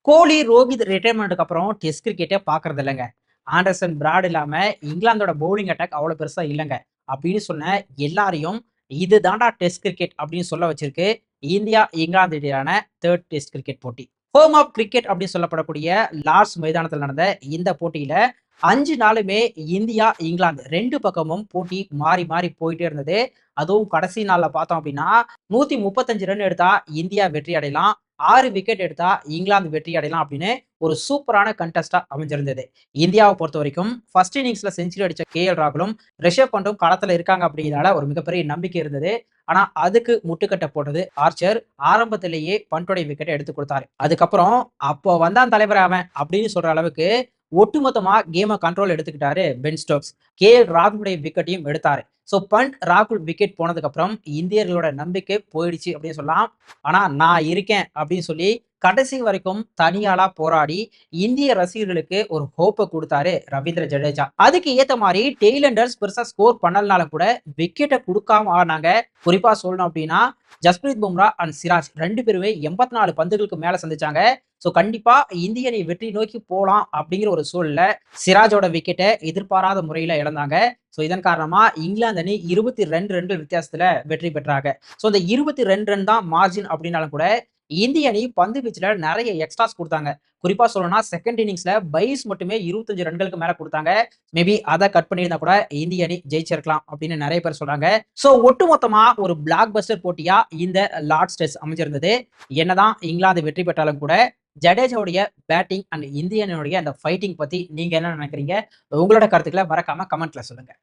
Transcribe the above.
கோலி, ரோஹித் ரிட்டயர்மெண்ட்டுக்கு அப்புறம் டெஸ்ட் கிரிக்கெட்டே பார்க்கறது இல்லங்க. ஆண்டர்சன், பிராட் இல்லாம இங்கிலாந்தோட பவுலிங் அட்டாக் அவ்வளோ பெருசா இல்லங்க. அப்படின்னு சொன்ன எல்லாரையும் இது தான்டா டெஸ்ட் கிரிக்கெட் அப்படின்னு சொல்ல வச்சிருக்கு இந்தியா, இங்கிலாந்து இடையிலான 3 டெஸ்ட் கிரிக்கெட் போட்டி. ஹோம் ஆஃப் கிரிக்கெட் அப்படின்னு சொல்லப்படக்கூடிய லார்ட்ஸ் மைதானத்தில் நடந்த இந்த போட்டியில 5 நாளுமே இந்தியா, இங்கிலாந்து 2 பக்கமும் போட்டி மாறி மாறி போயிட்டே இருந்தது. அதுவும் கடைசி நாள்ல பார்த்தோம் அப்படின்னா 135 ரன் எடுத்தா இந்தியா வெற்றி அடையலாம். 6 விக்கெட் எடுத்தா இங்கிலாந்து வெற்றி அடையலாம் அப்படின்னு ஒரு சூப்பரான கண்டெஸ்டா அமைஞ்சிருந்தது. இந்தியாவை பொறுத்த வரைக்கும் ஃபர்ஸ்ட் இன்னிங்ஸ்ல செஞ்சுரி அடிச்ச கேஎல் ராகுலும், ரிஷப் பண்டும் களத்துல இருக்காங்க அப்படிங்கிறனால ஒரு மிகப்பெரிய நம்பிக்கை இருந்தது. ஆனா அதுக்கு முட்டுக்கட்டை போட்டது ஆர்ச்சர். ஆரம்பத்திலேயே பண்டோடைய விக்கெட்டை எடுத்து கொடுத்தாரு. அதுக்கப்புறம் அப்போ வந்தான் தலைவர் அவன் அப்படின்னு சொல்ற அளவுக்கு ஒட்டுமொத்தமா கேமை கண்ட்ரோல் எடுத்துக்கிட்டாரு பென் ஸ்டோக்ஸ். கேஎல் ராகுலுடைய விக்கெட்டையும் எடுத்தாரு. ஸோ பண்ட், ராகுல் விக்கெட் போனதுக்கு அப்புறம் இந்தியர்களோட நம்பிக்கை போயிடுச்சு அப்படின்னு சொல்லலாம். ஆனா நான் இருக்கேன் அப்படின்னு சொல்லி கடைசி வரைக்கும் தனியாளா போராடி இந்திய ரசிகர்களுக்கு ஒரு ஹோப்பை கொடுத்தாரு ரவீந்திர ஜடேஜா. அதுக்கு ஏத்த மாதிரி டெய்லண்டர்ஸ் பெருசா ஸ்கோர் பண்ணலனாலும் கூட விக்கெட்டை கொடுக்காம ஆடினாங்க. குறிப்பா சொல்லணும் அப்படின்னா ஜஸ்பிரீத் பும்ரா அண்ட் சிராஜ் 2 பேருமே 84 பந்துகளுக்கு மேல சந்திச்சாங்க. ஸோ கண்டிப்பா இந்திய அணி வெற்றி நோக்கி போலாம் அப்படிங்கிற ஒரு சூழல்ல சிராஜோட விக்கெட்டை எதிர்பாராத முறையில இழந்தாங்க. ஸோ இதன் காரணமா இங்கிலாந்து அணி 22 ரன்கள் வித்தியாசத்துல வெற்றி பெற்றாங்க. ஸோ இந்த 22 ரன் தான் மார்ஜின் அப்படின்னாலும் கூட இந்திய அணி பந்து வீச்சுல நிறைய எக்ஸ்ட்ராஸ் கொடுத்தாங்க. குறிப்பா சொல்லணும்னா செகண்ட் இன்னிங்ஸ்ல பைஸ் மட்டுமே 25 ரன்களுக்கு மேல கொடுத்தாங்க. மேபி அதை கட் பண்ணியிருந்தா கூட இந்திய அணி ஜெயிச்சிருக்கலாம் அப்படின்னு நிறைய பேர் சொல்றாங்க. சோ ஒட்டுமொத்தமா ஒரு பிளாக் பஸ்டர் போட்டியா இந்த லார்ட்ஸ் டெஸ்ட் அமைஞ்சிருந்தது. என்னதான் இங்கிலாந்து வெற்றி பெற்றாலும் கூட ஜடேஜாவுடைய பேட்டிங் அண்ட் இந்திய அணியுடைய அந்த ஃபைட்டிங் பத்தி நீங்க என்ன நினைக்கிறீங்க? உங்களோட கருத்துக்களை மறக்காம கமெண்ட்ல சொல்லுங்க.